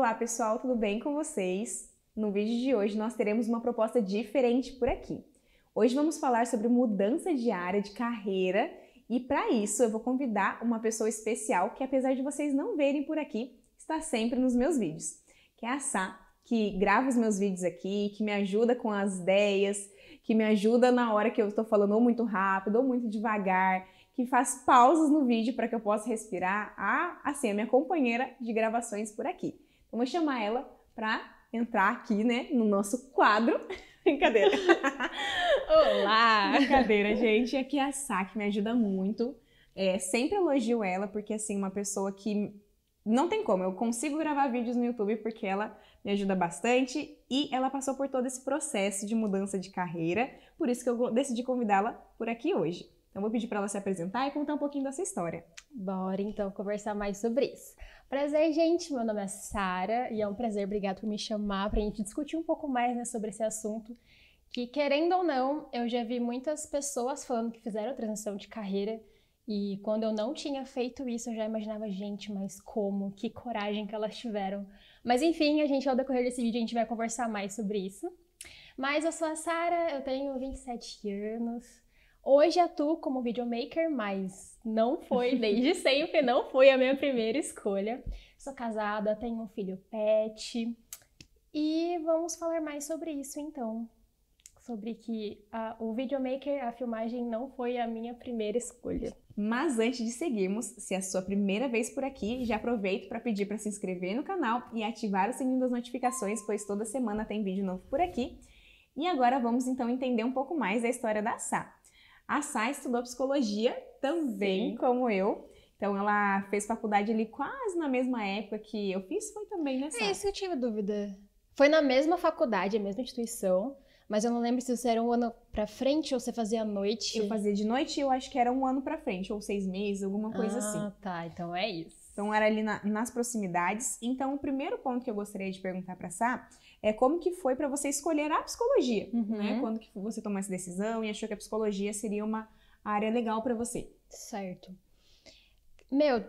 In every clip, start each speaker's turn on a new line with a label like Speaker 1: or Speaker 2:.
Speaker 1: Olá pessoal, tudo bem com vocês? No vídeo de hoje nós teremos uma proposta diferente por aqui. Hoje vamos falar sobre mudança de área de carreira e para isso eu vou convidar uma pessoa especial que, apesar de vocês não verem por aqui, está sempre nos meus vídeos, que é a Sá, que grava os meus vídeos aqui, que me ajuda com as ideias, que me ajuda na hora que eu estou falando ou muito rápido ou muito devagar, que faz pausas no vídeo para que eu possa respirar, assim, a minha companheira de gravações por aqui. Então, vou chamar ela para entrar aqui, né, no nosso quadro. Brincadeira.
Speaker 2: Olá!
Speaker 1: Brincadeira, gente. Aqui é a Sá, que me ajuda muito. Sempre elogio ela, porque, assim, uma pessoa que não tem como. Eu consigo gravar vídeos no YouTube porque ela me ajuda bastante e ela passou por todo esse processo de mudança de carreira. Por isso que eu decidi convidá-la por aqui hoje. Então, vou pedir para ela se apresentar e contar um pouquinho dessa história.
Speaker 2: Bora, então, conversar mais sobre isso. Prazer, gente. Meu nome é Sara e é um prazer. Obrigada por me chamar para a gente discutir um pouco mais, né, sobre esse assunto que, querendo ou não, eu já vi muitas pessoas falando que fizeram transição de carreira e quando eu não tinha feito isso, eu já imaginava, gente, mas como? Que coragem que elas tiveram. Mas, enfim, ao decorrer desse vídeo, a gente vai conversar mais sobre isso. Mas eu sou a Sara, eu tenho 27 anos. Hoje atuo como videomaker, mas não foi, desde sempre, não foi a minha primeira escolha. Sou casada, tenho um filho pet e vamos falar mais sobre isso então. Sobre que o videomaker, a filmagem, não foi a minha primeira escolha.
Speaker 1: Mas antes de seguirmos, se é a sua primeira vez por aqui, já aproveito para pedir para se inscrever no canal e ativar o sininho das notificações, pois toda semana tem vídeo novo por aqui. E agora vamos então entender um pouco mais da história da Sá. A Sá estudou psicologia também, como eu. Então, ela fez faculdade ali quase na mesma época que eu fiz, foi também, né, Sá?
Speaker 2: É isso que eu tive dúvida. Foi na mesma faculdade, a mesma instituição, mas eu não lembro se você era um ano pra frente ou você fazia à noite.
Speaker 1: Eu fazia de noite e eu acho que era um ano pra frente, ou 6 meses, alguma coisa assim.
Speaker 2: Ah, tá. Então é isso.
Speaker 1: Então, era ali nas proximidades. Então, o primeiro ponto que eu gostaria de perguntar pra Sá é como que foi para você escolher a psicologia, né? Quando que você tomou essa decisão e achou que a psicologia seria uma área legal para você?
Speaker 2: Certo.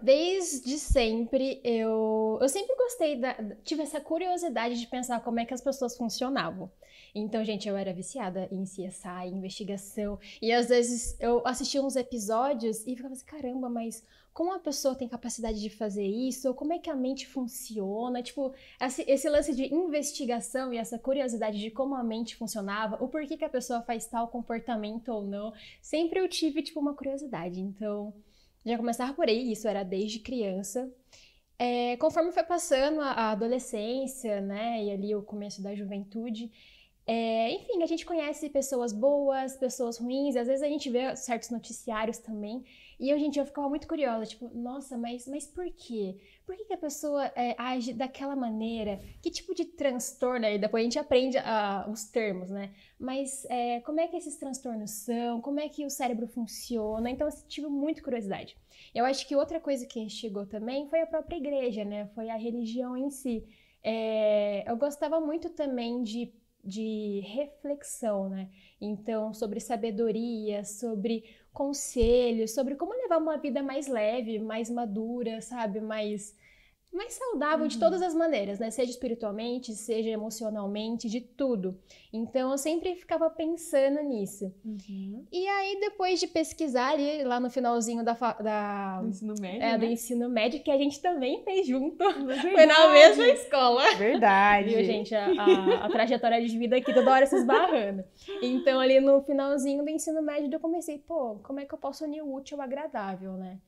Speaker 2: Desde sempre, eu sempre gostei, tive essa curiosidade de pensar como é que as pessoas funcionavam. Então, gente, eu era viciada em CSI, investigação, e às vezes eu assistia uns episódios e ficava assim, caramba, mas como a pessoa tem capacidade de fazer isso? Ou como é que a mente funciona? Tipo, esse lance de investigação e essa curiosidade de como a mente funcionava, o porquê que a pessoa faz tal comportamento ou não, sempre eu tive, tipo, uma curiosidade. Então, já começava por aí, isso era desde criança. Conforme foi passando a adolescência, né, e ali o começo da juventude, enfim, a gente conhece pessoas boas, pessoas ruins, às vezes a gente vê certos noticiários também, e eu ficava muito curiosa, tipo, nossa, mas por quê? Por que a pessoa age daquela maneira? Que tipo de transtorno? E depois a gente aprende os termos, né? Mas como é que esses transtornos são? Como é que o cérebro funciona? Então, eu tive muita curiosidade. Eu acho que outra coisa que instigou também foi a própria igreja, né? Foi a religião em si. Eu gostava muito também de reflexão, né? Então, sobre sabedoria, sobre conselhos, sobre como levar uma vida mais leve, mais madura, sabe? Mais saudável de todas as maneiras, né? Seja espiritualmente, seja emocionalmente, de tudo. Então, eu sempre ficava pensando nisso. E aí, depois de pesquisar ali, lá no finalzinho do
Speaker 1: ensino médio,
Speaker 2: do
Speaker 1: né?
Speaker 2: ensino médio, que a gente também fez junto. Foi na mesma escola.
Speaker 1: Verdade.
Speaker 2: Viu, gente? A trajetória de vida aqui toda hora se esbarrando. Então, ali no finalzinho do ensino médio, eu comecei, como é que eu posso unir o útil ao agradável, né?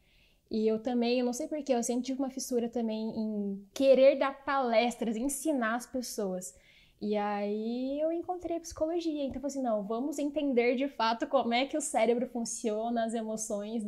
Speaker 2: E eu também, eu não sei porquê, eu sempre tive uma fissura também em querer dar palestras, ensinar as pessoas. E aí eu encontrei a psicologia, então eu falei assim, não, vamos entender de fato como é que o cérebro funciona, as emoções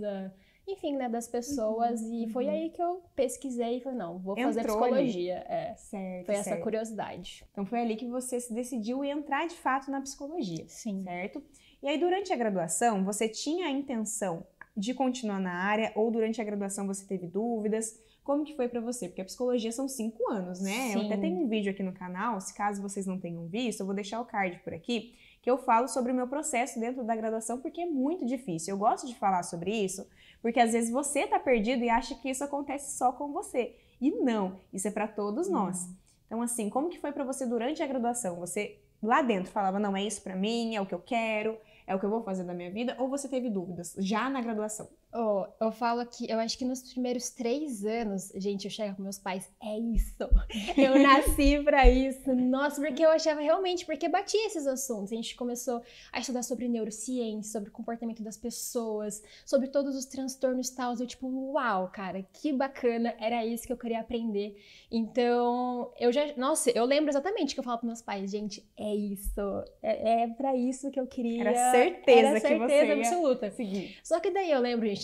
Speaker 2: das pessoas. E foi aí que eu pesquisei e falei, não, vou fazer psicologia.
Speaker 1: Certo,
Speaker 2: foi essa curiosidade.
Speaker 1: Então foi ali que você se decidiu entrar de fato na psicologia,
Speaker 2: sim,
Speaker 1: certo? E aí durante a graduação, você tinha a intenção de continuar na área ou durante a graduação você teve dúvidas? Como que foi pra você? Porque a psicologia são 5 anos, né?
Speaker 2: Sim.
Speaker 1: Eu até tenho um vídeo aqui no canal, se caso vocês não tenham visto, eu vou deixar o card por aqui, que eu falo sobre o meu processo dentro da graduação, porque é muito difícil. Eu gosto de falar sobre isso, porque às vezes você tá perdido e acha que isso acontece só com você. E não, isso é pra todos nós. Então, assim, como que foi pra você durante a graduação? Você lá dentro falava, não, é isso pra mim, é o que eu quero, é o que eu vou fazer da minha vida? Ou você teve dúvidas já na graduação?
Speaker 2: Oh, eu falo que eu acho que nos primeiros 3 anos, gente, eu chego com meus pais, é isso. Eu nasci pra isso. Nossa, porque eu achava realmente, porque batia esses assuntos. A gente começou a estudar sobre neurociência, sobre o comportamento das pessoas, sobre todos os transtornos e tal. Eu tipo, uau, cara, que bacana, era isso que eu queria aprender. Então, nossa, eu lembro exatamente que eu falava pros meus pais, gente, é isso, é pra isso que eu queria.
Speaker 1: Era certeza que você ia
Speaker 2: absoluta.
Speaker 1: seguir.
Speaker 2: Só que daí eu lembro, gente,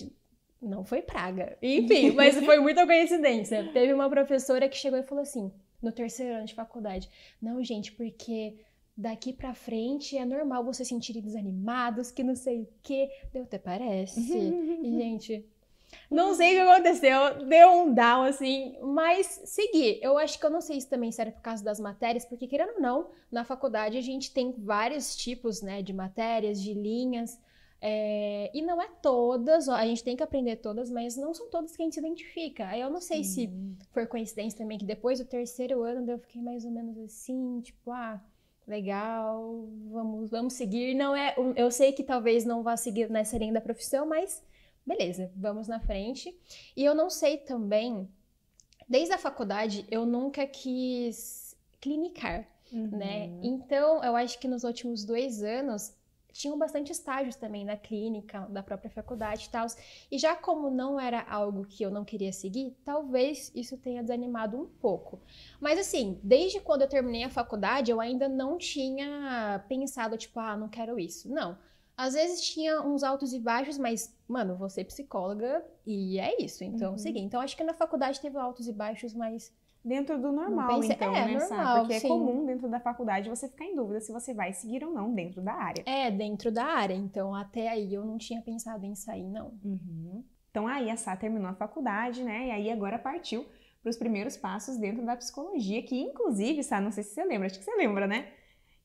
Speaker 2: não foi praga. Enfim, mas foi muita coincidência. Teve uma professora que chegou e falou assim, no 3º ano de faculdade, não, gente, porque daqui pra frente é normal você sentir desanimados, que não sei o quê. Deu até parece. E, gente, não sei o que aconteceu, deu um down, assim, mas segui. Eu acho que eu não sei se também serve por causa das matérias, porque querendo ou não, na faculdade a gente tem vários tipos, né, de matérias, de linhas, e não é todas, a gente tem que aprender todas, mas não são todas que a gente se identifica. Aí eu não sei se foi coincidência também, que depois do 3º ano eu fiquei mais ou menos assim, tipo, legal, vamos seguir. Não é, eu sei que talvez não vá seguir nessa linha da profissão, mas beleza, vamos na frente. E eu não sei também, desde a faculdade eu nunca quis clinicar, né? Então eu acho que nos últimos 2 anos tinham bastante estágios também na clínica, da própria faculdade e tal. E já como não era algo que eu não queria seguir, talvez isso tenha desanimado um pouco. Mas assim, desde quando eu terminei a faculdade, eu ainda não tinha pensado, tipo, não quero isso. Não. Às vezes tinha uns altos e baixos, mas, mano, vou ser psicóloga e é isso. Então, segui. Então, acho que na faculdade teve altos e baixos, mas...
Speaker 1: Dentro do normal, então, né, Sá?
Speaker 2: Normal,
Speaker 1: porque
Speaker 2: sim.
Speaker 1: é comum dentro da faculdade você ficar em dúvida se você vai seguir ou não dentro da área.
Speaker 2: Dentro da área. Então, até aí eu não tinha pensado em sair, não.
Speaker 1: Então, aí a Sá terminou a faculdade, né? E aí agora partiu para os primeiros passos dentro da psicologia, que inclusive, Sá, não sei se você lembra, acho que você lembra, né?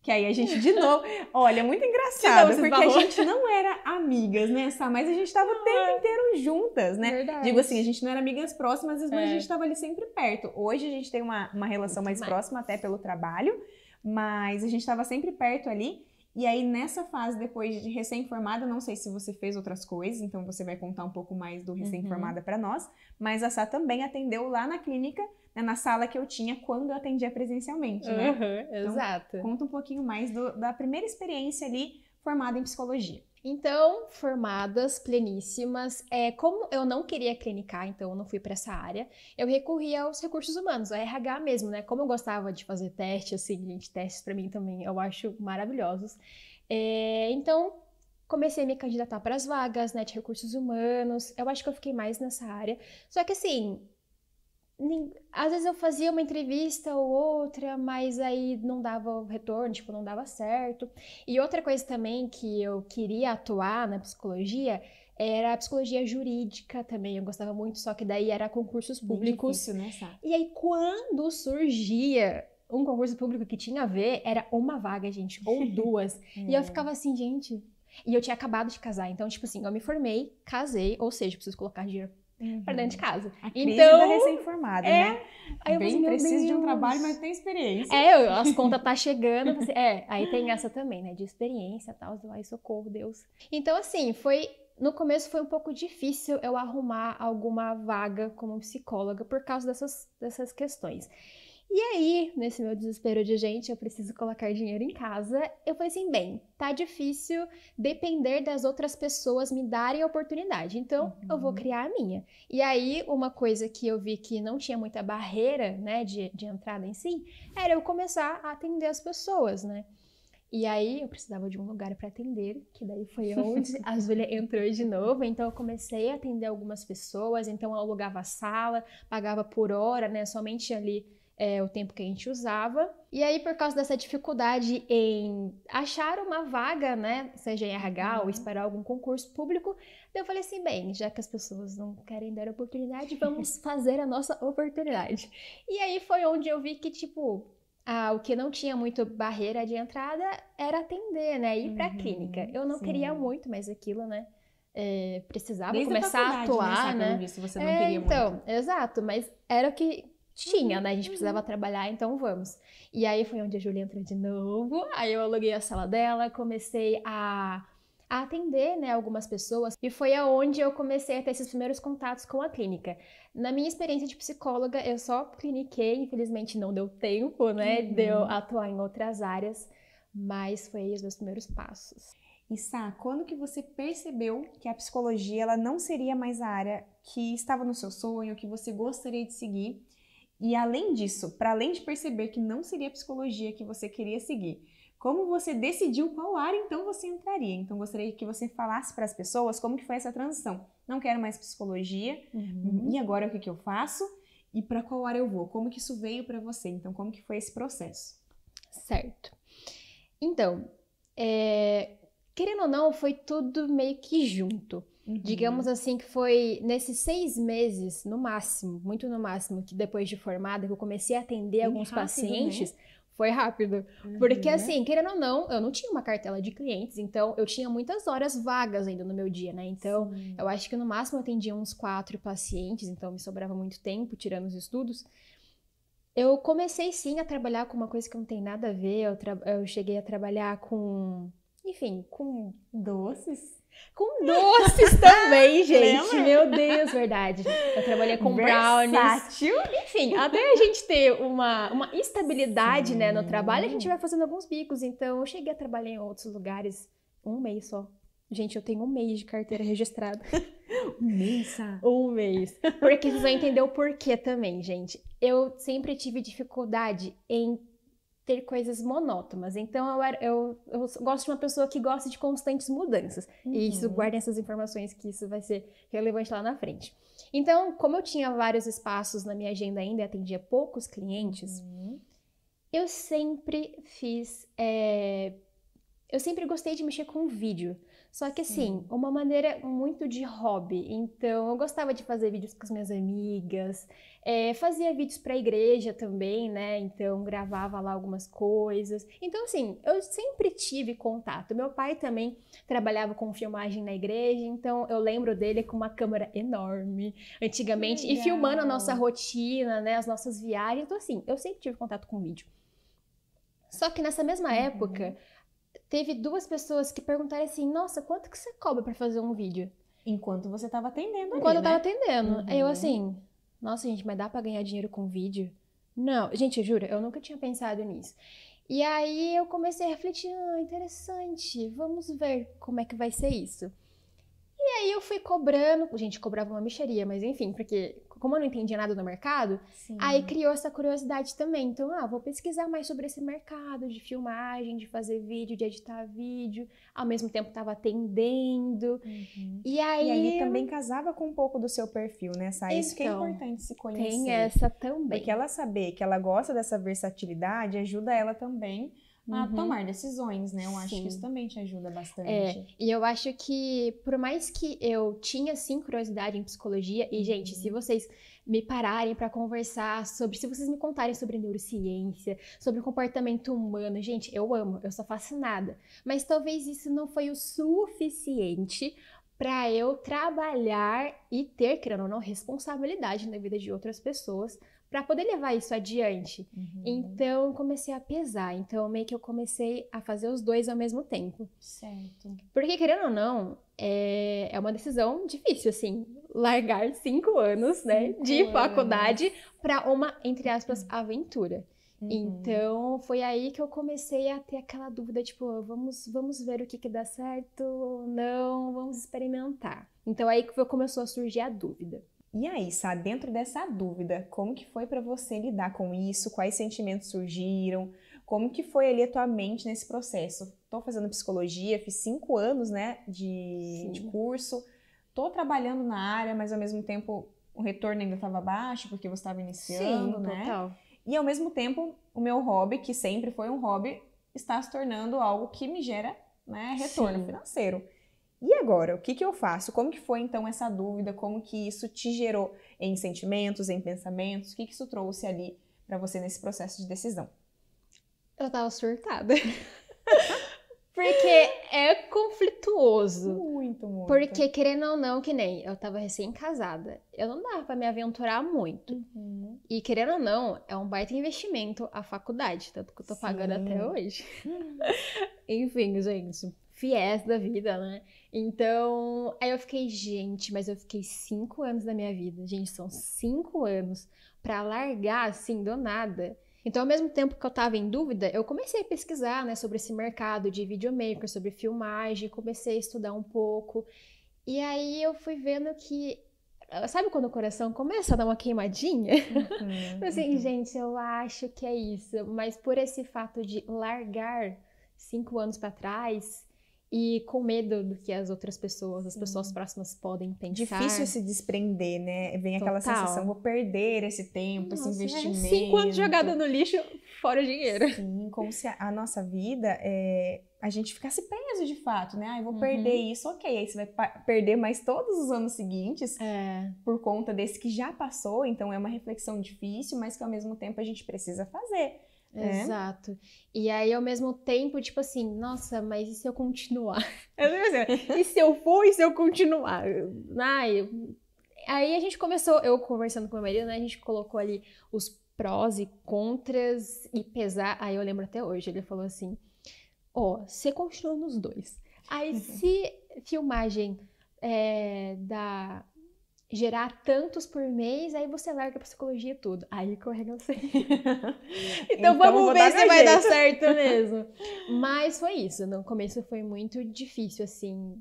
Speaker 1: Que aí a gente, de novo, olha, muito engraçado, porque a gente não era amigas, né, Sá? Mas a gente tava o tempo inteiro juntas, né?
Speaker 2: Verdade.
Speaker 1: Digo assim, a gente não era amigas próximas, mas a gente tava ali sempre perto. Hoje a gente tem uma relação mais próxima, até pelo trabalho, mas a gente tava sempre perto ali. E aí, nessa fase, depois de recém-formada, não sei se você fez outras coisas, então você vai contar um pouco mais do recém-formada para nós, mas a Sá também atendeu lá na clínica, né, na sala que eu tinha quando eu atendia presencialmente, né?
Speaker 2: Exato.
Speaker 1: Então, conta um pouquinho mais da primeira experiência ali formada em psicologia.
Speaker 2: Então, formadas, pleníssimas, como eu não queria clinicar, então eu não fui para essa área, eu recorri aos recursos humanos, a RH mesmo, né? Como eu gostava de fazer teste, assim, gente, testes para mim também eu acho maravilhosos. Então, comecei a me candidatar para as vagas, né, de recursos humanos, eu acho que eu fiquei mais nessa área, só que assim... Às vezes eu fazia uma entrevista ou outra, mas aí não dava retorno, tipo, não dava certo. E outra coisa também que eu queria atuar na psicologia era a psicologia jurídica também, eu gostava muito, só que daí era concursos públicos.
Speaker 1: Bem difícil, né, Sá?
Speaker 2: E aí quando surgia um concurso público que tinha a ver, era uma vaga, gente, ou 2. E eu ficava assim, gente... E eu tinha acabado de casar, então, tipo assim, eu me formei, casei, ou seja, preciso colocar dinheiro para dentro de casa.
Speaker 1: A crise da recém-formada, né?
Speaker 2: Aí eu
Speaker 1: bem
Speaker 2: falei,
Speaker 1: precisa de um trabalho, mas tem experiência.
Speaker 2: As contas tá chegando. Aí tem essa também, né? De experiência e tal. Ai, socorro, Deus. Então, assim, no começo foi um pouco difícil eu arrumar alguma vaga como psicóloga por causa dessas questões. E aí, nesse meu desespero de gente, eu preciso colocar dinheiro em casa, eu falei assim, bem, tá difícil depender das outras pessoas me darem a oportunidade, então eu vou criar a minha. E aí, uma coisa que eu vi que não tinha muita barreira, né, de entrada em si, era eu começar a atender as pessoas, né. E aí, eu precisava de um lugar para atender, que daí foi onde a Júlia entrou de novo, então eu comecei a atender algumas pessoas, então eu alugava a sala, pagava por hora, né, somente ali o tempo que a gente usava. E aí, por causa dessa dificuldade em achar uma vaga, né, seja em RH ou esperar algum concurso público, eu falei assim, bem, já que as pessoas não querem dar oportunidade, vamos fazer a nossa oportunidade. E aí foi onde eu vi que, tipo, o que não tinha muito barreira de entrada era atender, né, ir pra clínica. Eu não queria muito, mas aquilo, né, precisava
Speaker 1: desde
Speaker 2: começar a atuar,
Speaker 1: né? Pelo visto, você não queria muito.
Speaker 2: Então, exato, mas era o que tinha, né? A gente precisava trabalhar, então vamos. E aí foi onde a Júlia entrou de novo. Aí eu aluguei a sala dela, comecei a atender, né, algumas pessoas. E foi aonde eu comecei a ter esses primeiros contatos com a clínica. Na minha experiência de psicóloga, eu só cliniquei, infelizmente não deu tempo, né, de eu atuar em outras áreas. Mas foi aí os meus primeiros passos.
Speaker 1: E Sá, quando que você percebeu que a psicologia ela não seria mais a área que estava no seu sonho, que você gostaria de seguir? E além disso, para além de perceber que não seria a psicologia que você queria seguir, como você decidiu qual área então você entraria? Então gostaria que você falasse para as pessoas como que foi essa transição. Não quero mais psicologia, e agora o que que eu faço? E para qual área eu vou? Como que isso veio para você? Então como que foi esse processo?
Speaker 2: Certo. Então, querendo ou não, foi tudo meio que junto. Digamos assim que foi nesses 6 meses, no máximo, muito no máximo, que depois de formada, que eu comecei a atender
Speaker 1: Bem
Speaker 2: alguns
Speaker 1: rápido,
Speaker 2: pacientes,
Speaker 1: né?
Speaker 2: foi rápido. Porque assim, querendo ou não, eu não tinha uma cartela de clientes, então eu tinha muitas horas vagas ainda no meu dia, né? Então, eu acho que no máximo eu atendia uns 4 pacientes, então me sobrava muito tempo, tirando os estudos. Eu comecei sim a trabalhar com uma coisa que não tem nada a ver, eu cheguei a trabalhar com, enfim, com
Speaker 1: Doces?
Speaker 2: doces também, gente.
Speaker 1: Lembra?
Speaker 2: Meu Deus, verdade. Eu trabalhei com brownies.
Speaker 1: Versátil.
Speaker 2: Enfim, até a gente ter uma estabilidade, né, no trabalho, a gente vai fazendo alguns bicos. Então, eu cheguei a trabalhar em outros lugares 1 mês só. Gente, eu tenho 1 mês de carteira registrada.
Speaker 1: 1 mês, Sá?
Speaker 2: 1 mês. Porque vocês vão entender o porquê também, gente. Eu sempre tive dificuldade em ter coisas monótonas. Então, eu gosto de uma pessoa que gosta de constantes mudanças. E isso, guardem essas informações, que isso vai ser relevante lá na frente. Então, como eu tinha vários espaços na minha agenda ainda e atendia poucos clientes, eu sempre fiz... eu sempre gostei de mexer com vídeo. Só que assim, uma maneira muito de hobby. Então, eu gostava de fazer vídeos com as minhas amigas, fazia vídeos para a igreja também, né? Então, gravava lá algumas coisas. Então, assim, eu sempre tive contato. Meu pai também trabalhava com filmagem na igreja, então eu lembro dele com uma câmera enorme, antigamente, e filmando a nossa rotina, né? As nossas viagens. Então, assim, eu sempre tive contato com vídeo. Só que nessa mesma época... Teve 2 pessoas que perguntaram assim, nossa, quanto que você cobra pra fazer um vídeo?
Speaker 1: Enquanto você estava atendendo
Speaker 2: Enquanto
Speaker 1: ali,
Speaker 2: eu tava
Speaker 1: né?
Speaker 2: atendendo. Aí eu assim, nossa, gente, mas dá pra ganhar dinheiro com vídeo? Não, gente, eu juro, eu nunca tinha pensado nisso. E aí eu comecei a refletir, interessante, vamos ver como é que vai ser isso. E aí eu fui cobrando, gente, cobrava uma mixaria, mas enfim, porque como eu não entendia nada do mercado, aí criou essa curiosidade também. Então, vou pesquisar mais sobre esse mercado de filmagem, de fazer vídeo, de editar vídeo. Ao mesmo tempo estava atendendo. E aí...
Speaker 1: E ali também casava com um pouco do seu perfil, né, Sá? Isso que é importante se conhecer.
Speaker 2: Tem essa também.
Speaker 1: Porque ela saber que ela gosta dessa versatilidade ajuda ela também a tomar decisões, né? Eu acho que isso também te ajuda bastante.
Speaker 2: E eu acho que, por mais que eu tinha, sim, curiosidade em psicologia, e, gente, se vocês me pararem para conversar sobre, se vocês me contarem sobre neurociência, sobre comportamento humano, gente, eu amo, eu sou fascinada. Mas talvez isso não foi o suficiente para eu trabalhar e ter, querendo ou não, responsabilidade na vida de outras pessoas, para poder levar isso adiante. Então, eu comecei a pesar. Então, meio que eu comecei a fazer os 2 ao mesmo tempo.
Speaker 1: Certo.
Speaker 2: Porque, querendo ou não, é uma decisão difícil, assim, largar 5 anos, né, de faculdade para uma, entre aspas, aventura. Então, foi aí que eu comecei a ter aquela dúvida, tipo, vamos ver o que dá certo, não, vamos experimentar. Então, aí que começou a surgir a dúvida.
Speaker 1: E aí, Sá, dentro dessa dúvida, como que foi para você lidar com isso? Quais sentimentos surgiram? Como que foi ali a tua mente nesse processo? Tô fazendo psicologia, fiz 5 anos, né, de curso. Tô trabalhando na área, mas ao mesmo tempo o retorno ainda estava baixo, porque você estava iniciando, né?
Speaker 2: Total.
Speaker 1: E ao mesmo tempo, o meu hobby, que sempre foi um hobby, está se tornando algo que me gera, né, retorno financeiro. E agora, o que eu faço? Como que foi, então, essa dúvida? Como que isso te gerou em sentimentos, em pensamentos? O que isso trouxe ali para você nesse processo de decisão?
Speaker 2: Eu tava surtada. Porque é conflituoso.
Speaker 1: Muito, muito.
Speaker 2: Porque, querendo ou não, que nem eu tava recém-casada, eu não dava pra me aventurar muito.
Speaker 1: Uhum.
Speaker 2: E, querendo ou não, é um baita investimento a faculdade, tanto que eu tô pagando até hoje. Enfim, gente, fiéis da vida, né? Então, aí eu fiquei, gente, mas eu fiquei 5 anos da minha vida. Gente, são 5 anos pra largar, assim, do nada. Então, ao mesmo tempo que eu tava em dúvida, eu comecei a pesquisar, né, sobre esse mercado de videomaker, sobre filmagem, comecei a estudar um pouco. E aí eu fui vendo que, sabe quando o coração começa a dar uma queimadinha? Assim, gente, eu acho que é isso. Mas por esse fato de largar 5 anos pra trás e com medo do que as outras pessoas, as pessoas próximas podem pensar.
Speaker 1: Difícil se desprender, né? Vem aquela sensação, vou perder esse tempo, esse investimento.
Speaker 2: 5 anos jogada no lixo, fora o dinheiro.
Speaker 1: Sim, como se a nossa vida, a gente ficasse preso de fato, né? Eu vou perder isso, ok. Aí você vai perder mais todos os anos seguintes por conta desse que já passou. Então é uma reflexão difícil, mas que ao mesmo tempo a gente precisa fazer.
Speaker 2: Exato. E aí, ao mesmo tempo, tipo assim, nossa, mas e se eu continuar? E se eu for, e se eu continuar? Aí a gente começou, eu conversando com meu marido, né? A gente colocou ali os prós e contras e pesar. Aí eu lembro até hoje, ele falou assim, você continua nos dois. Aí se filmagem gerar tantos por mês, aí você larga a psicologia tudo. Aí correga você. Então vamos ver se vai dar certo mesmo. Mas foi isso. No começo foi muito difícil, assim,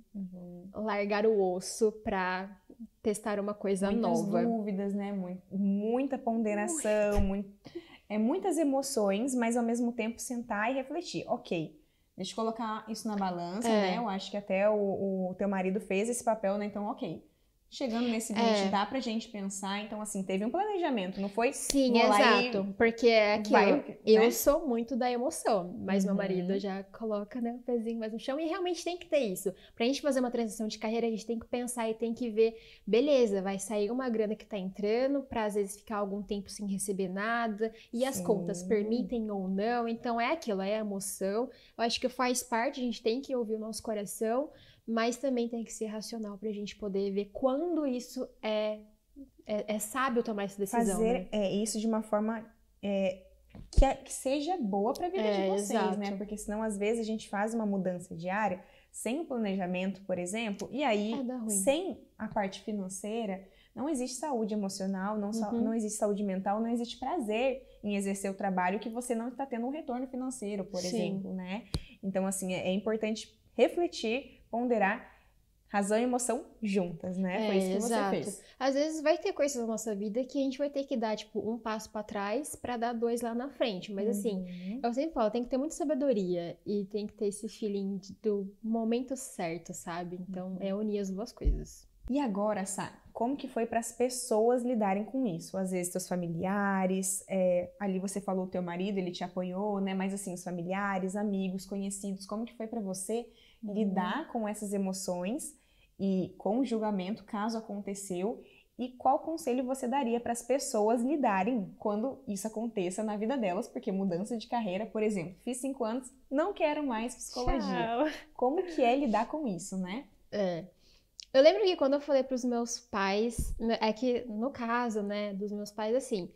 Speaker 2: largar o osso pra testar uma coisa nova.
Speaker 1: Muitas dúvidas, né? Muita ponderação, muitas emoções, mas ao mesmo tempo sentar e refletir. Ok, deixa eu colocar isso na balança, né? Eu acho que até o teu marido fez esse papel, né? Então, ok. Chegando nesse limite, dá pra gente pensar. Então, assim, teve um planejamento, não foi?
Speaker 2: Sim, exato. Porque é aquilo. Eu sou muito da emoção, mas meu marido já coloca, né, o pezinho mais no chão. E realmente tem que ter isso. Pra gente fazer uma transição de carreira, a gente tem que pensar e tem que ver, beleza, vai sair uma grana que tá entrando, pra às vezes ficar algum tempo sem receber nada. E as contas permitem ou não. Então, é aquilo, é a emoção. Eu acho que faz parte, a gente tem que ouvir o nosso coração. Mas também tem que ser racional pra gente poder ver quando isso é sábio tomar essa decisão.
Speaker 1: Fazer isso de uma forma que seja boa pra vida de vocês, exato. Né? Porque senão, às vezes, a gente faz uma mudança diária sem o planejamento, por exemplo, e aí, sem a parte financeira, não existe saúde emocional, não existe saúde mental, não existe prazer em exercer o trabalho que você não está tendo um retorno financeiro, por exemplo, né? Então, assim, é importante refletir, ponderar razão e emoção juntas, né? Foi isso que você fez.
Speaker 2: Às vezes vai ter coisas na nossa vida que a gente vai ter que dar, tipo, um passo pra trás pra dar 2 lá na frente. Mas assim, eu sempre falo, tem que ter muita sabedoria e tem que ter esse feeling do momento certo, sabe? Então, é unir as duas coisas.
Speaker 1: E agora, Sá, como que foi para as pessoas lidarem com isso? Às vezes, teus familiares, ali você falou o teu marido, ele te apoiou, né? Mas assim, os familiares, amigos, conhecidos, como que foi para você lidar com essas emoções e com o julgamento, caso aconteceu, e qual conselho você daria para as pessoas lidarem quando isso aconteça na vida delas? Porque mudança de carreira, por exemplo, fiz 5 anos, não quero mais psicologia. Tchau. Como que é lidar com isso, né?
Speaker 2: Eu lembro que quando eu falei pros meus pais, é que no caso, né, dos meus pais, assim,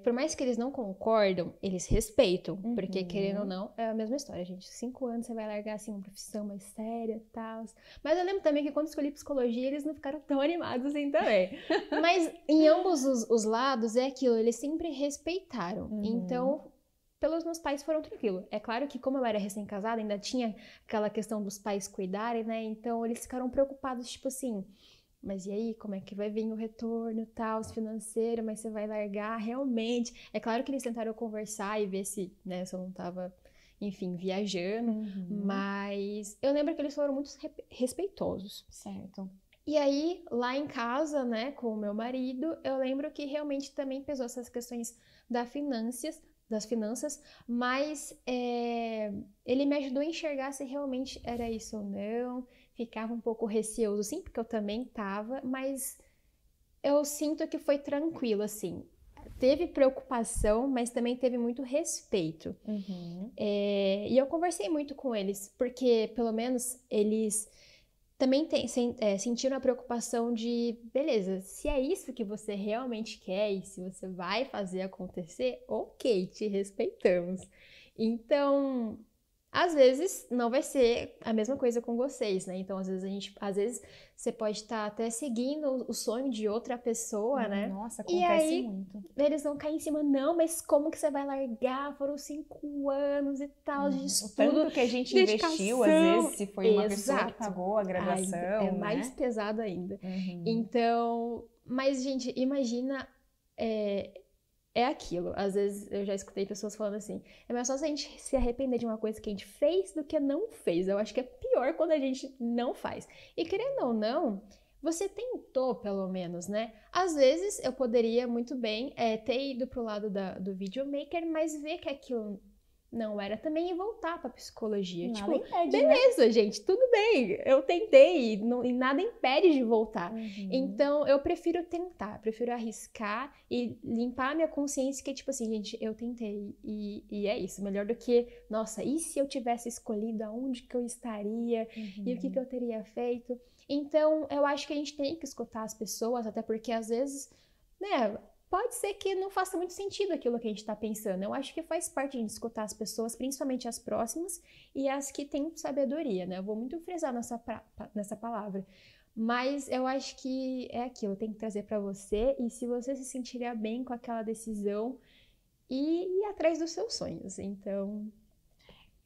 Speaker 2: por mais que eles não concordam, eles respeitam, porque querendo ou não, é a mesma história, gente. 5 anos você vai largar, assim, uma profissão mais séria e tal. Mas eu lembro também que quando escolhi psicologia, eles não ficaram tão animados assim também. Mas em ambos os lados é aquilo, eles sempre respeitaram. Então, pelos meus pais foram tranquilos. É claro que como eu era recém-casada, ainda tinha aquela questão dos pais cuidarem, né? Então eles ficaram preocupados, tipo assim, mas e aí, como é que vai vir o retorno, tal, financeiro, mas você vai largar realmente? É claro que eles tentaram conversar e ver se, né, se eu não tava, enfim, viajando, mas eu lembro que eles foram muito respeitosos.
Speaker 1: Certo.
Speaker 2: E aí, lá em casa, né, com o meu marido, eu lembro que realmente também pesou essas questões das finanças, mas ele me ajudou a enxergar se realmente era isso ou não. Ficava um pouco receoso, sim, porque eu também tava, mas eu sinto que foi tranquilo, assim. teve preocupação, mas também teve muito respeito. E eu conversei muito com eles, porque pelo menos eles também sentiram a preocupação de, beleza, se é isso que você realmente quer e se você vai fazer acontecer, ok, te respeitamos. Então, às vezes não vai ser a mesma coisa com vocês, né? Então, às vezes você pode estar até seguindo o sonho de outra pessoa, né?
Speaker 1: Nossa, acontece
Speaker 2: e aí,
Speaker 1: muito.
Speaker 2: Eles vão cair em cima, não, mas como que você vai largar? Foram 5 anos e tal de
Speaker 1: O
Speaker 2: estudo,
Speaker 1: tanto que a gente investiu, às vezes, se foi uma pessoa que
Speaker 2: Exato.
Speaker 1: pagou a graduação,
Speaker 2: É
Speaker 1: né?
Speaker 2: mais pesado ainda. Então, mas, gente, imagina... É aquilo. Às vezes eu já escutei pessoas falando assim, é mais só se a gente se arrepender de uma coisa que a gente fez do que não fez. Eu acho que é pior quando a gente não faz. E querendo ou não, você tentou pelo menos, né? Às vezes eu poderia muito bem ter ido pro lado do videomaker, mas ver que aquilo não era também e voltar pra psicologia.
Speaker 1: Nada
Speaker 2: Tipo,
Speaker 1: impede,
Speaker 2: beleza, gente, tudo bem, eu tentei e nada impede de voltar. Então, eu prefiro tentar, prefiro arriscar e limpar a minha consciência que, tipo assim, gente, eu tentei e é isso. Melhor do que, nossa, e se eu tivesse escolhido aonde que eu estaria e o que eu teria feito? Então, eu acho que a gente tem que escutar as pessoas, até porque às vezes, né... Pode ser que não faça muito sentido aquilo que a gente está pensando. Eu acho que faz parte de escutar as pessoas, principalmente as próximas e as que têm sabedoria, né? Eu vou muito frisar nessa palavra. Mas eu acho que é aquilo, tem que trazer para você e se você se sentiria bem com aquela decisão e ir atrás dos seus sonhos. Então...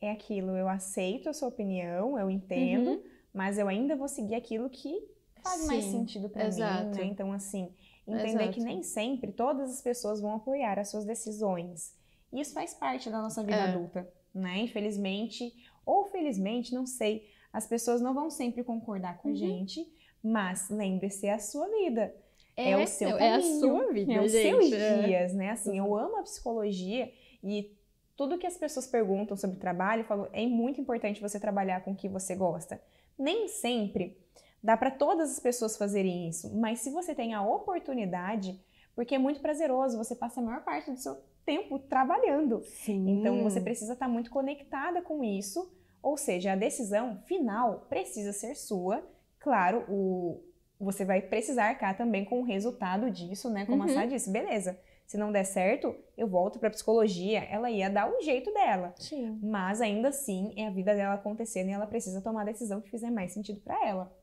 Speaker 1: É aquilo, eu aceito a sua opinião, eu entendo, mas eu ainda vou seguir aquilo que faz mais sentido para mim, né? Então, assim... Entender que nem sempre todas as pessoas vão apoiar as suas decisões. Isso faz parte da nossa vida adulta, né? Infelizmente, ou felizmente, não sei, as pessoas não vão sempre concordar com a gente, mas lembre-se, é a sua vida. É o seu caminho.
Speaker 2: É a sua vida,
Speaker 1: é os
Speaker 2: gente.
Speaker 1: seus dias, né? Assim, eu amo a psicologia e tudo que as pessoas perguntam sobre trabalho, eu falo, é muito importante você trabalhar com o que você gosta. Nem sempre... Dá para todas as pessoas fazerem isso, mas se você tem a oportunidade, porque é muito prazeroso, você passa a maior parte do seu tempo trabalhando. Então você precisa estar muito conectada com isso, ou seja, a decisão final precisa ser sua. Claro, você vai precisar arcar também com o resultado disso, né? Como a Sá disse, beleza. Se não der certo, eu volto pra psicologia. Ela ia dar o jeito dela.
Speaker 2: Sim.
Speaker 1: Mas ainda assim, é a vida dela acontecendo e ela precisa tomar a decisão que fizer mais sentido pra ela.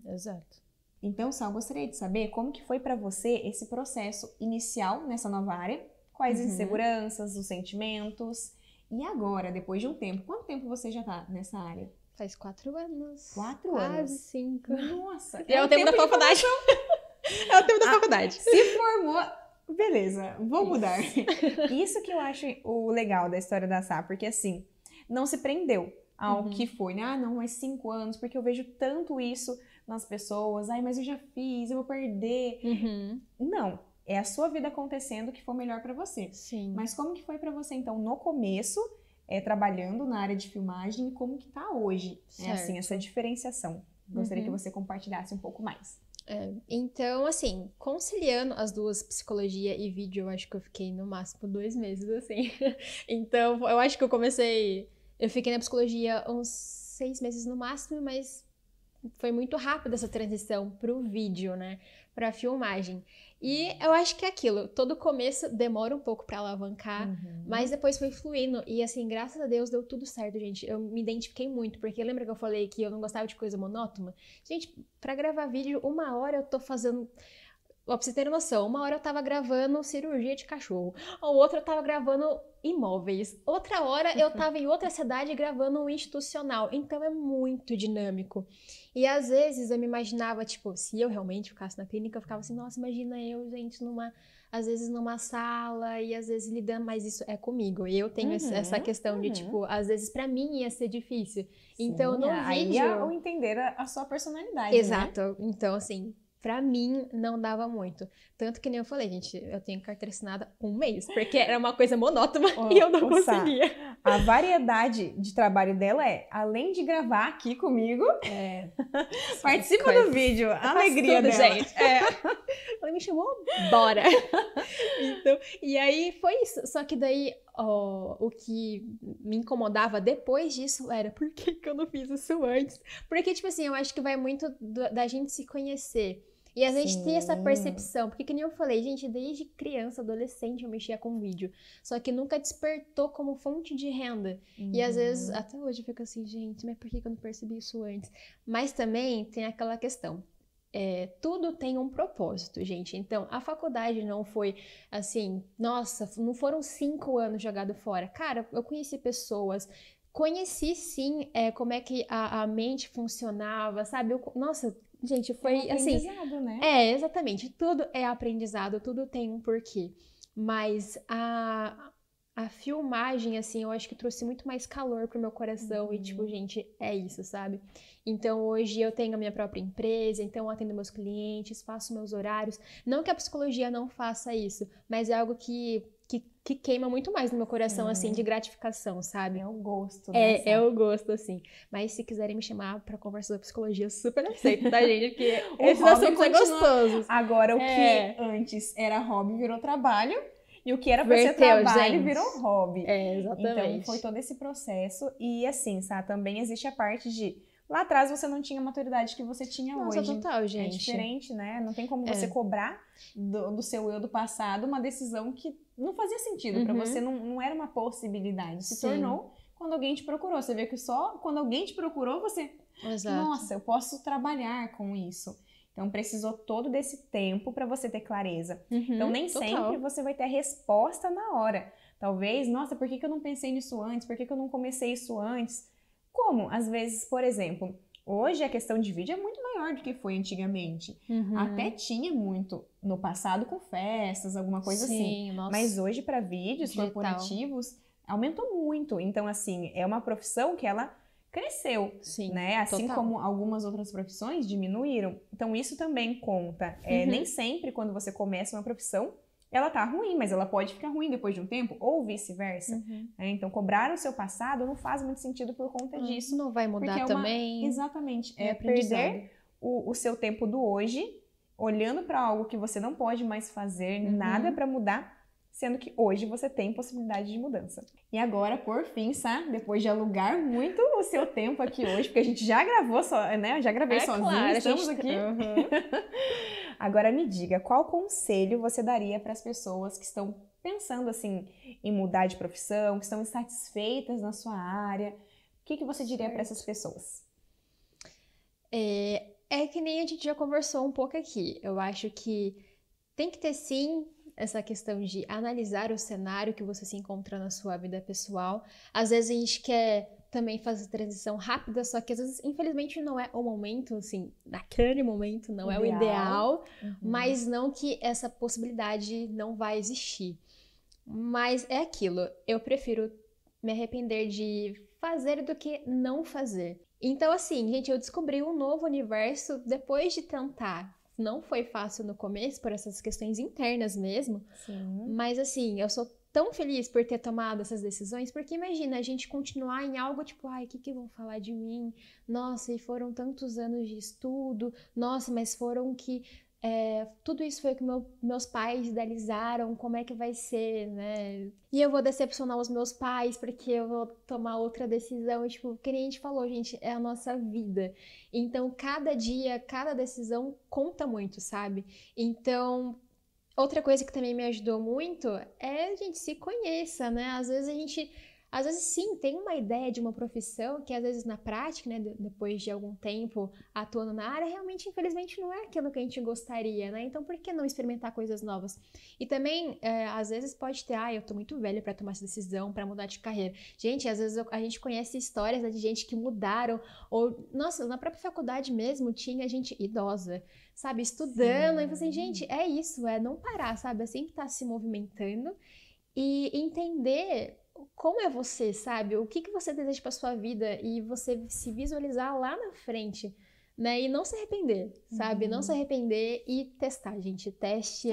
Speaker 2: Exato.
Speaker 1: Então, Sal, eu gostaria de saber como que foi pra você esse processo inicial nessa nova área. Quais inseguranças, os sentimentos. E agora, depois de um tempo, quanto tempo você já tá nessa área?
Speaker 2: Faz 4 anos.
Speaker 1: 4 anos?
Speaker 2: Quase 5.
Speaker 1: Nossa!
Speaker 2: É o tempo da faculdade. É o tempo da faculdade.
Speaker 1: Se formou... Beleza, vou mudar. Isso que eu acho o legal da história da Sá, porque assim, não se prendeu ao que foi, né? Ah, não, mas 5 anos, porque eu vejo tanto isso nas pessoas. Ai, mas eu já fiz, eu vou perder. Não, é a sua vida acontecendo que for melhor pra você.
Speaker 2: Sim.
Speaker 1: Mas como que foi pra você, então, no começo, trabalhando na área de filmagem, e como que tá hoje? Assim, essa diferenciação. Gostaria que você compartilhasse um pouco mais.
Speaker 2: Então, assim, conciliando as duas, psicologia e vídeo, eu acho que eu fiquei no máximo 2 meses, assim. Então, eu acho que eu fiquei na psicologia uns 6 meses no máximo, mas foi muito rápida essa transição pro vídeo, né? Pra filmagem. E eu acho que é aquilo, todo começo demora um pouco pra alavancar, mas depois foi fluindo. E assim, graças a Deus deu tudo certo, gente. Eu me identifiquei muito, porque lembra que eu falei que eu não gostava de coisa monótona? Gente, pra gravar vídeo, 1 hora eu tô fazendo... Ó, pra vocês terem noção, 1 hora eu tava gravando cirurgia de cachorro, a outra eu tava gravando imóveis, outra hora eu tava em outra cidade gravando um institucional. Então é muito dinâmico. E às vezes eu me imaginava, tipo, se eu realmente ficasse na clínica, eu ficava assim, nossa, imagina eu, gente, às vezes numa sala e às vezes lidando, mas isso é comigo. E eu tenho essa questão de, tipo, às vezes pra mim ia ser difícil.
Speaker 1: Sim,
Speaker 2: então no
Speaker 1: aí
Speaker 2: vídeo...
Speaker 1: ao entender a sua personalidade,
Speaker 2: Exato.
Speaker 1: né?
Speaker 2: Então, assim, pra mim não dava muito. Tanto que nem eu falei, gente, eu tenho carteira assinada 1 mês, porque era uma coisa monótona e eu não conseguia.
Speaker 1: A variedade de trabalho dela é, além de gravar aqui comigo, participa do vídeo, a alegria
Speaker 2: tudo,
Speaker 1: dela.
Speaker 2: gente. Ela me chamou, bora. Então, e aí foi isso. Só que daí, o que me incomodava depois disso era, por que eu não fiz isso antes? Porque, tipo assim, eu acho que vai muito da gente se conhecer. E a gente ter essa percepção, porque que nem eu falei, gente, desde criança, adolescente, eu mexia com vídeo. Só que nunca despertou como fonte de renda. E às vezes, até hoje eu fico assim, gente, mas por que eu não percebi isso antes? Mas também tem aquela questão. Tudo tem um propósito, gente. Então, a faculdade não foi assim, nossa, não foram 5 anos jogado fora. Cara, eu conheci pessoas, conheci sim como é que a mente funcionava, sabe? Nossa, gente, foi assim.
Speaker 1: Aprendizado, né?
Speaker 2: Exatamente. Tudo é aprendizado, tudo tem um porquê. Mas a filmagem, assim, eu acho que trouxe muito mais calor pro meu coração. E, tipo, gente, é isso, sabe? Então, hoje eu tenho a minha própria empresa, então eu atendo meus clientes, faço meus horários. Não que a psicologia não faça isso, mas é algo que queima muito mais no meu coração, assim, de gratificação, sabe?
Speaker 1: É o gosto, né?
Speaker 2: É o gosto, assim. Mas se quiserem me chamar pra conversa da psicologia, eu super aceito, tá, gente? Porque esses assuntos é gostosos.
Speaker 1: Agora, o que antes era hobby virou trabalho. E o que era pra ser trabalho
Speaker 2: gente.
Speaker 1: Virou hobby.
Speaker 2: Exatamente.
Speaker 1: Então, foi todo esse processo. E assim, sabe, também existe a parte de... Lá atrás você não tinha a maturidade que você tinha
Speaker 2: Nossa,
Speaker 1: hoje.
Speaker 2: total, gente.
Speaker 1: É diferente, né? Não tem como você cobrar do seu eu do passado uma decisão que não fazia sentido pra você, não era uma possibilidade. Se tornou quando alguém te procurou. Você vê que só quando alguém te procurou, você...
Speaker 2: Exato.
Speaker 1: Nossa, eu posso trabalhar com isso. Então, precisou todo desse tempo para você ter clareza. Então, nem sempre você vai ter a resposta na hora. Talvez, nossa, por que eu não pensei nisso antes? Por que eu não comecei isso antes? Como? Às vezes, por exemplo, hoje a questão de vídeo é muito maior do que foi antigamente. Até tinha muito no passado com festas, alguma coisa assim.
Speaker 2: Nossa.
Speaker 1: Mas hoje, para vídeos corporativos, aumentou muito. Então, assim, é uma profissão que ela cresceu, né? Assim como algumas outras profissões diminuíram. Então, isso também conta. Nem sempre, quando você começa uma profissão, ela tá ruim, mas ela pode ficar ruim depois de um tempo, ou vice-versa. Então, cobrar o seu passado não faz muito sentido por conta disso.
Speaker 2: Não vai mudar também.
Speaker 1: Exatamente. É perder o seu tempo do hoje, olhando para algo que você não pode mais fazer, nada para mudar, sendo que hoje você tem possibilidade de mudança. E agora, por fim, depois de alugar muito o seu tempo aqui hoje, porque a gente já gravou, né? Já gravei sozinho,
Speaker 2: claro,
Speaker 1: estamos aqui. Agora me diga, qual conselho você daria para as pessoas que estão pensando assim em mudar de profissão, que estão insatisfeitas na sua área? O que você diria para essas pessoas?
Speaker 2: É que nem a gente já conversou um pouco aqui. Eu acho que tem que ter sim essa questão de analisar o cenário que você se encontra na sua vida pessoal. Às vezes a gente quer também fazer transição rápida, só que às vezes, infelizmente, não é o momento, assim, naquele momento não é o ideal, mas não que essa possibilidade não vai existir. Mas é aquilo, eu prefiro me arrepender de fazer do que não fazer. Então, assim, gente, eu descobri um novo universo depois de tentar. Não foi fácil no começo, por essas questões internas mesmo. Mas, assim, eu sou tão feliz por ter tomado essas decisões, porque imagina a gente continuar em algo tipo, ai, o que vão falar de mim? Nossa, e foram tantos anos de estudo. Nossa, mas foram que... tudo isso foi que meus pais idealizaram, como é que vai ser, né? E eu vou decepcionar os meus pais porque eu vou tomar outra decisão. E, tipo, que nem a gente falou, gente, é a nossa vida. Então, cada dia, cada decisão conta muito, sabe? Então, outra coisa que também me ajudou muito é a gente se conheça, né? Às vezes sim, tem uma ideia de uma profissão que às vezes na prática, né, depois de algum tempo atuando na área, realmente, infelizmente, não é aquilo que a gente gostaria, né? Então, por que não experimentar coisas novas? E também, às vezes pode ter, eu tô muito velha pra tomar essa decisão, pra mudar de carreira. Gente, às vezes a gente conhece histórias, né, de gente que mudaram, ou, nossa, na própria faculdade mesmo tinha gente idosa, sabe, estudando, e assim, gente, é isso, é não parar, sabe? É sempre estar se movimentando e entender como é você, sabe? O que você deseja para sua vida e você se visualizar lá na frente, né? E não se arrepender, sabe? Não se arrepender e testar, gente. Teste.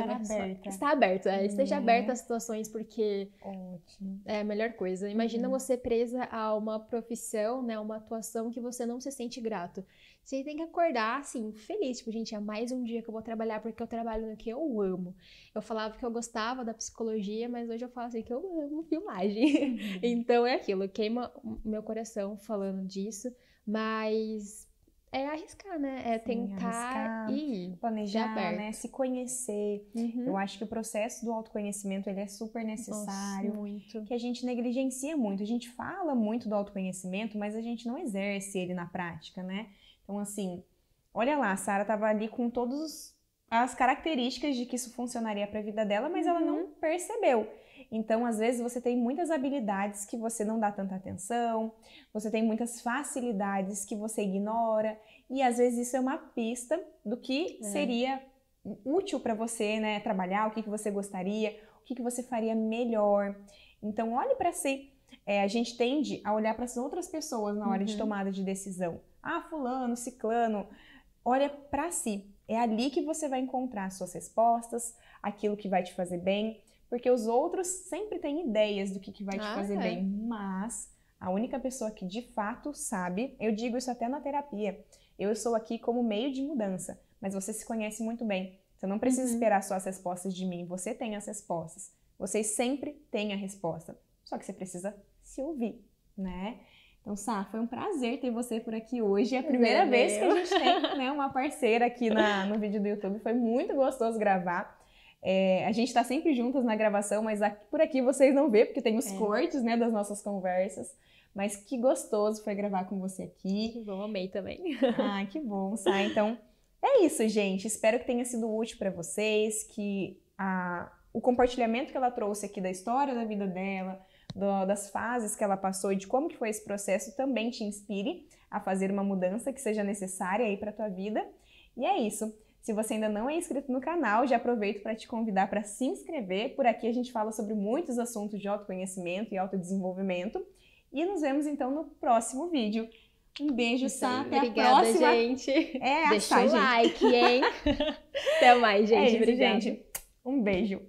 Speaker 2: Está aberto, esteja aberto às situações, porque
Speaker 1: Ótimo.
Speaker 2: é a melhor coisa. Imagina você presa a uma profissão, né? Uma atuação que você não se sente grato. Você tem que acordar, assim, feliz. Tipo, gente, é mais um dia que eu vou trabalhar porque eu trabalho no que eu amo. Eu falava que eu gostava da psicologia, mas hoje eu falo assim que eu amo filmagem. Então é aquilo, queima o meu coração falando disso, mas é arriscar, né? É tentar ir,
Speaker 1: planejar, né? Se conhecer. Eu acho que o processo do autoconhecimento, ele é super necessário.
Speaker 2: Nossa, muito.
Speaker 1: Que a gente negligencia muito. A gente fala muito do autoconhecimento, mas a gente não exerce ele na prática, né? Então, assim, olha lá, a Sara estava ali com todas as características de que isso funcionaria para a vida dela, mas ela não percebeu. Então, às vezes, você tem muitas habilidades que você não dá tanta atenção, você tem muitas facilidades que você ignora, e às vezes isso é uma pista do que seria útil para você, né, trabalhar, o que você gostaria, o que você faria melhor. Então, olhe para si. A gente tende a olhar para as outras pessoas na hora de tomada de decisão. Ah, fulano, ciclano, olha para si. É ali que você vai encontrar suas respostas, aquilo que vai te fazer bem, porque os outros sempre têm ideias do que vai te fazer bem, mas a única pessoa que de fato sabe, eu digo isso até na terapia, eu sou aqui como meio de mudança, mas você se conhece muito bem. Você não precisa esperar só as respostas de mim, você tem as respostas. Vocês sempre têm a resposta, só que você precisa se ouvir, né? Então, Sá, foi um prazer ter você por aqui hoje. É a primeira vez que a gente tem, né, uma parceira aqui no vídeo do YouTube. Foi muito gostoso gravar. A gente tá sempre juntas na gravação, mas por aqui vocês não vê, porque tem os cortes, né, das nossas conversas. Mas que gostoso foi gravar com você aqui.
Speaker 2: Que bom, amei também.
Speaker 1: Ah, que bom, Sá. Então, é isso, gente. Espero que tenha sido útil para vocês, que o compartilhamento que ela trouxe aqui da história da vida dela, das fases que ela passou e de como que foi esse processo também te inspire a fazer uma mudança que seja necessária aí para a tua vida. E é isso. Se você ainda não é inscrito no canal, já aproveito para te convidar para se inscrever. Por aqui a gente fala sobre muitos assuntos de autoconhecimento e autodesenvolvimento. E nos vemos então no próximo vídeo. Um beijo, Sá. Até
Speaker 2: Obrigada,
Speaker 1: a próxima.
Speaker 2: Gente.
Speaker 1: Deixa o
Speaker 2: like, hein? Até mais, gente.
Speaker 1: Obrigada.
Speaker 2: Gente.
Speaker 1: Um beijo.